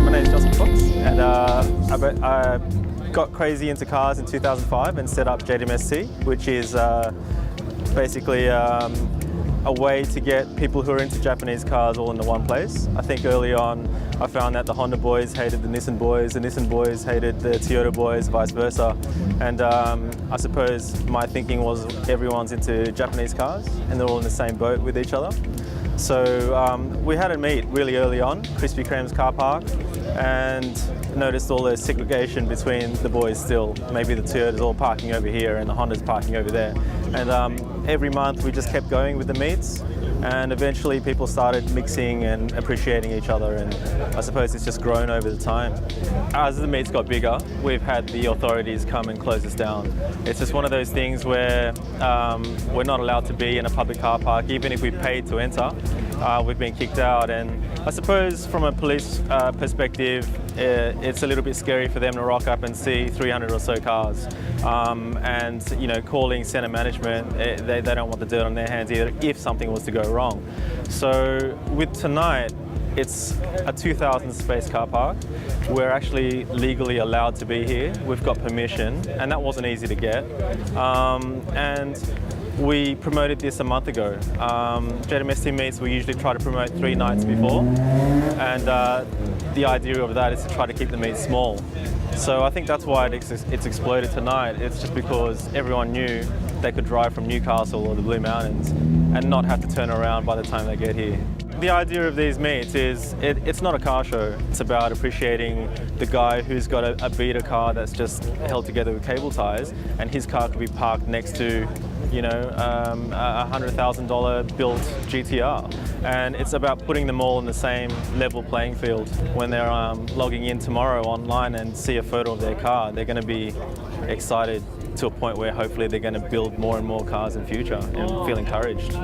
My name is Justin Fox, and I got crazy into cars in 2005 and set up JDMST, which is basically a way to get people who are into Japanese cars all into one place. I think early on I found that the Honda boys hated the Nissan boys hated the Toyota boys, vice versa. And I suppose my thinking was everyone's into Japanese cars and they're all in the same boat with each other. So we had a meet really early on, Krispy Kreme's car park, and noticed all the segregation between the boys still. Maybe the Toyotas all parking over here and the Hondas parking over there. And every month we just kept going with the meets, and eventually people started mixing and appreciating each other, and I suppose it's just grown over the time. As the meets got bigger, we've had the authorities come and close us down. It's just one of those things where we're not allowed to be in a public car park, even if we paid to enter. We've been kicked out, and I suppose from a police perspective, it's a little bit scary for them to rock up and see 300 or so cars. And you know, calling centre management, they don't want the dirt on their hands either if something was to go wrong. So with tonight, it's a 2,000 space car park. We're actually legally allowed to be here. We've got permission, and that wasn't easy to get. And we promoted this a month ago. JDMST meets, we usually try to promote 3 nights before, and the idea of that is to try to keep the meet small. So I think that's why it's exploded tonight. It's just because everyone knew they could drive from Newcastle or the Blue Mountains and not have to turn around by the time they get here. The idea of these meets is it's not a car show. It's about appreciating the guy who's got a beater car that's just held together with cable ties, and his car could be parked next to, you know, a $100,000 built GTR. And it's about putting them all in the same level playing field. When they're logging in tomorrow online and see a photo of their car, they're going to be excited to a point where hopefully they're going to build more and more cars in future and feel encouraged.